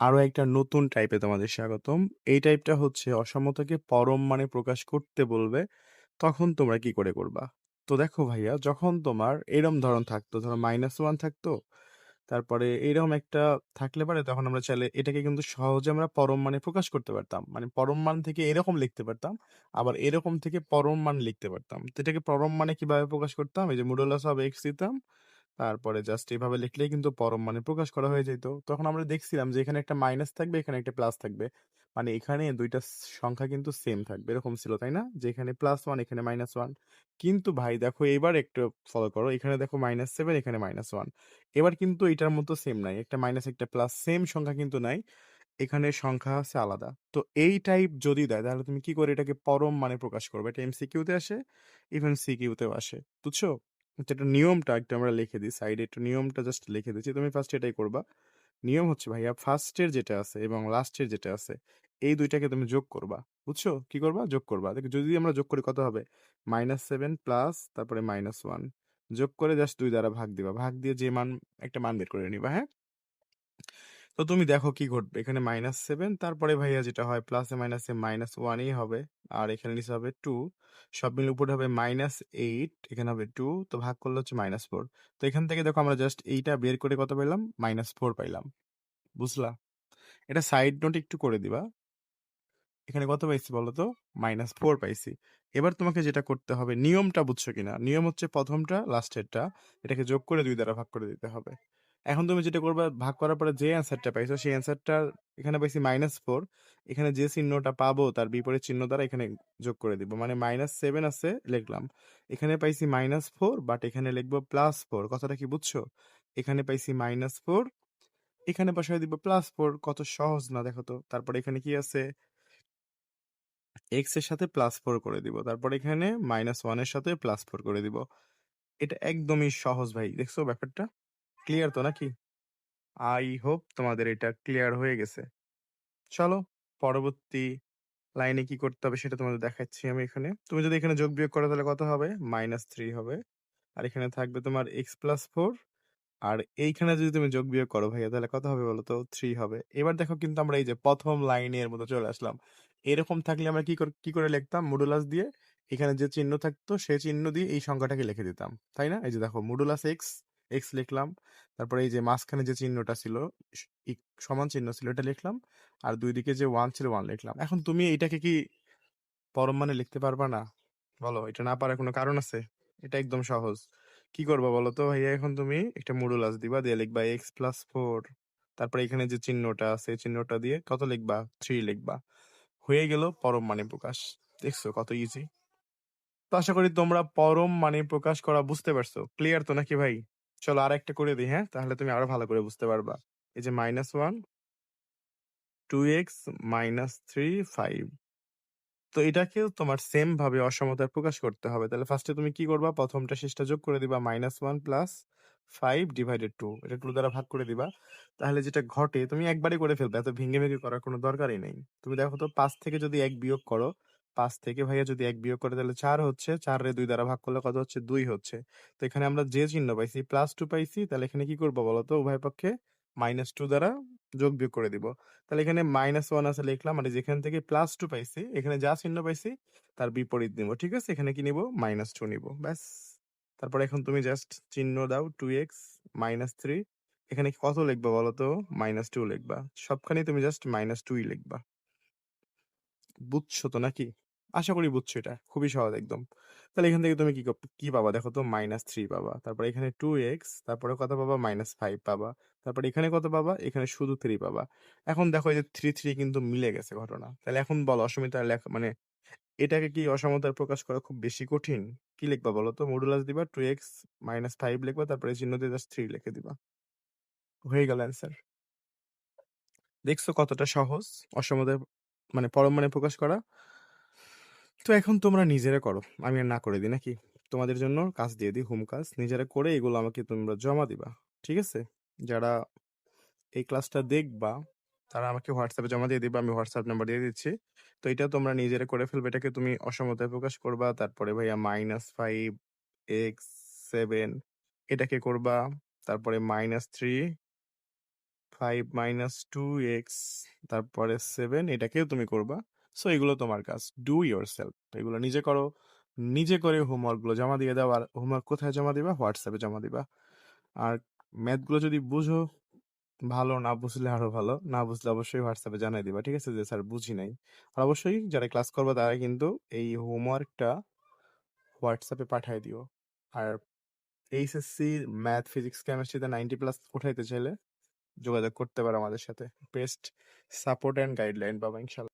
আরো একটা নতুন টাইপে তোমাদের স্বাগতম। এই টাইপটা হচ্ছে অসমতাকে পরম মানে প্রকাশ করতে বলবে, তখন তোমরা কি করে করবা? তো দেখো ভাইয়া, যখন তোমার এরম ধরন থাকতো, ধরো -1 থাকতো, তারপরে এইরকম একটা থাকলে পারে তখন আমরা চাইলে এটাকে কিন্তু সহজে আমরা পরম মানে প্রকাশ করতে পারতাম। মানে পরম মান থেকে এরকম লিখতে পারতাম, আবার এরকম থেকে পরম মান লিখতে পারতাম। তো এটাকে পরম মানে কিভাবে প্রকাশ করতাম? এই যে মডুলাস অফ এক্স দিতাম, তারপরে জাস্ট এভাবে লিখলেই কিন্তু পরম মানে প্রকাশ করা হয়ে যেত। তখন আমরা দেখছিলাম যে এখানে একটা মাইনাস থাকবে, এখানে একটা প্লাস থাকবে, মানে এখানে দুইটা সংখ্যা কিন্তু সেম থাকবে, এরকম ছিল তাই না? যে এখানে +1 এখানে -1। কিন্তু ভাই দেখো এবার একটু ফলো করো, এখানে দেখো -7 এখানে -1, এবার কিন্তু এটার মতো সেম নাই, একটা মাইনাস একটা প্লাস সেম সংখ্যা কিন্তু নাই, এখানে সংখ্যা আছে আলাদা। তো এই টাইপ যদি দেয় তাহলে তুমি কি করে এটাকে পরম মানে প্রকাশ করবে? এটা এমসিকিউতে আসে, ইভেন সিকিউতেও আসে, বুঝছো? আচ্ছা, এটা নিয়মটা একটু আমরা লিখে দিই সাইডে, একটু নিয়মটা জাস্ট লিখে দিচ্ছি, তুমি ফার্স্ট এটাই করবা। নিয়ম হচ্ছে ভাইয়া, ফার্স্টের যেটা আছে এবং লাস্টের যেটা আছে, এই দুইটাকে তুমি যোগ করবা। বুঝছো? কি করবা? যোগ করবা। দেখো যদি আমরা যোগ করি কত হবে? -7 প্লাস তারপরে -1, যোগ করে জাস্ট 2 দ্বারা ভাগ দিবা, ভাগ দিয়ে যে মান, একটা মান বের করে নিবা, হ্যাঁ? তো তুমি দেখো কি ঘটবে, এখানে -7, তারপরে ভাইয়া যেটা হয় প্লাসে মাইনাসে -1ই হবে, আর এখানে নিচে হবে 2, সব মিলে উপরে হবে -8, এখানে হবে 2, তো ভাগ করলে হচ্ছে -4। তো এখান থেকে দেখো আমরা জাস্ট এইটা বের করে কত পেলাম? -4 পাইলাম। বুঝলা? এটা সাইড নোট একটু করে দিবা। এখানে কত পাইছি বলো তো? -4 পাইছি। এবার তোমাকে যেটা করতে হবে, নিয়মটা বুঝছো কিনা? নিয়ম হচ্ছে প্রথমটা লাস্টেরটা এটাকে যোগ করে 2 দ্বারা ভাগ করে দিতে হবে। এখন তুমি যেটা করবা, ভাগ করার পরে যে অ্যান্সারটা পাইছো সেই অ্যান্সারটা, এখানে পাইছি -4, এখানে যে চিহ্নটা পাবো তার বিপরীত চিহ্ন দ্বারা এখানে যোগ করে দিব। মানে -7 আছে লিখলাম, এখানে পাইছি -4, বাট এখানে লিখবো +4। কথাটা কি বুঝছো? এখানে পাইছি -4, এখানে বসায় দিব +4। কত সহজ না দেখো তো? তারপরে এখানে কি আছে? এক্স এর সাথে +4 করে দিব, তারপর এখানে -1 এর সাথে +4 করে দিব। এটা একদমই সহজ ভাই, দেখছো ব্যাপারটা? ক্লিয়ার তো নাকি? আই হোপ তোমাদের এটা ক্লিয়ার হয়ে গেছে। চলো পরবর্তী লাইনে কি করতে হবে সেটা তোমাদের দেখাচ্ছি আমি। এখানে তুমি যদি এখানে যোগ বিয়োগ করো তাহলে কত হবে? -3 হবে, আর এখানে থাকবে তোমার x+4, আর এইখানে যদি তুমি যোগ বিয়োগ করো ভাইয়া তাহলে কত হবে বলো তো? 3 হবে। এবার দেখো কিন্তু আমরা এই যে প্রথম লাইনের মতো চলে আসলাম। এরকম থাকলে আমরা কি করে লিখতাম? মডুলাস দিয়ে এখানে যে চিহ্ন থাকতো সেই চিহ্ন দিয়ে এই সংখ্যাটাকে লিখে দিতাম, তাই না? এই যে দেখো মডুলাস এক্স, এক্স লিখলাম, তারপরে এই যে মাঝখানে যে চিহ্নটা ছিল, সমান চিহ্ন ছিল, এটা লিখলাম, আর দুই দিকে যে 1 ছিল 1 লিখলাম। এখন তুমি এটাকে কি পরম মানে লিখতে পারবা না? বলো, এটা না পারার কোনো কারণ আছে? এটা একদম সহজ। কি করবা বলো তো ভাইয়া? এখন তুমি একটা মডুলাস দিবা, দিয়ে লিখবা x+4, তারপরে এখানে যে চিহ্নটা আছে এই চিহ্নটা দিয়ে কত লিখবা? 3 লিখবা। হয়ে গেল পরম মানে প্রকাশ। দেখছো কত ইজি? তো আশা করি তোমরা পরম মানে প্রকাশ করা বুঝতে পারছো। ক্লিয়ার তো নাকি ভাই? চলো আর একটা করে দিই, হ্যাঁ? তাহলে তুমি আরো ভালো করে বুঝতে পারবা। এই যে -1, 2x, -3, 5। তো এটাকেও তোমার সেম ভাবে অসমতায় প্রকাশ করতে হবে। তাহলে ফার্স্টে তুমি কি করবা? প্রথমটা শেষটা যোগ করে দিবা, -1 প্লাস 5/2, এটা 2 দ্বারা ভাগ করে দিবা। তাহলে যেটা ঘটে তুমি একবারে করে ফেলবে, এত ভেঙে ভেঙে করার কোনো দরকারই নেই। তুমি দেখো তো 5 থেকে যদি 1 বিয়োগ করো, 5 থেকে ভাইয়া যদি 1 বিয়োগ করে তাহলে 4 হচ্ছে, 4 রে 2 দ্বারা ভাগ করলে কত হচ্ছে? 2 হচ্ছে। তো এখানে আমরা যে চিহ্ন পাইছি +2 পাইছি, তাহলে এখানে কি করবো বলতো? উভয় পক্ষে -2 দ্বারা যোগ বিয়োগ করে দিব। তাহলে এখানে -1 আছে লিখলাম, আর যেখান থেকে +2 পাইছি এখানে যা চিহ্ন পাইছি তার বিপরীত নিব। ঠিক আছে? এখানে কি নিব? -2 নিব, ব্যাস। তারপর এখন তুমি জাস্ট চিহ্ন দাও, 2x, -3, এখানে কত লিখবা বলো তো? -2 লিখবা। সবখানে তুমি জাস্ট -2ই লিখবা। বুঝছো তো নাকি? আশা করি বুঝছো, এটা খুবই সহজ একদম। তাহলে এখান থেকে তুমি কি পাবা দেখো তো? -3 পাবা, তারপর এখানে 2x, তারপরে কত পাবা? -5 পাবা, তারপর এখানে কত পাবা? এখানে শুধু 3 পাবা। এখন দেখো এই যে 3 3 কিন্তু মিলে গেছে ঘটনা। তাহলে এখন বলো অসমতার লেখা মানে এটাকে কি অসমতার প্রকাশ করা খুব বেশি কঠিন? কি লিখবা বলো তো? মডুলাস দিবা, 2x, -5 লিখবা, তারপরে চিহ্ন দিয়ে জাস্ট 3 লিখে দিবা। হয়ে গেল অ্যান্সার। দেখছো কতটা সহজ অসমতার মানে পরম মানে প্রকাশ করা? তো এখন তোমরা নিজেরা করো, আমি আর না করে দিই নাকি? তোমাদের জন্য কাজ দিয়ে দিই, হোম কাজ নিজেরা করে এগুলো আমাকে তোমরা জমা দিবা, ঠিক আছে? যারা এই ক্লাসটা দেখবা তারা আমাকে হোয়াটসঅ্যাপে জমা দিয়ে দিবা, আমি হোয়াটসঅ্যাপ নাম্বার দিয়ে দিচ্ছি। তো এটা তোমরা নিজেরা করে ফেলবে, এটাকে তুমি অসমতায় প্রকাশ করবা। তারপরে ভাইয়া -5 x 7 এটাকে করবা, তারপরে -3 5 মাইনাস 2x তারপরে 7 এটাকেও তুমি করবা। সো এগুলো তোমার কাজ, ডু ইয়োর সেলফ, এগুলো নিজে করো, নিজে করে হোমওয়ার্কগুলো জমা দিয়ে দাও। আর হোমওয়ার্ক কোথায় জমা দিবা? হোয়াটসঅ্যাপে জমা দিবা। আর ম্যাথগুলো যদি বুঝো ভালো, না বুঝলে আরো ভালো, না বুঝলে অবশ্যই হোয়াটসঅ্যাপে জানাই দিবা, ঠিক আছে, যে স্যার বুঝি নাই। আর অবশ্যই যারা ক্লাস করবে তারা কিন্তু এই হোমওয়ার্কটা হোয়াটসঅ্যাপে পাঠিয়ে দিও। আর এইচএসসি ম্যাথ ফিজিক্স কেমিস্ট্রিতে 90+ উঠাইতে চাইলে যোগাযোগ করতে পারো আমাদের সাথে। বেস্ট সাপোর্ট অ্যান্ড গাইডলাইন পাবা ইনশাল্লাহ।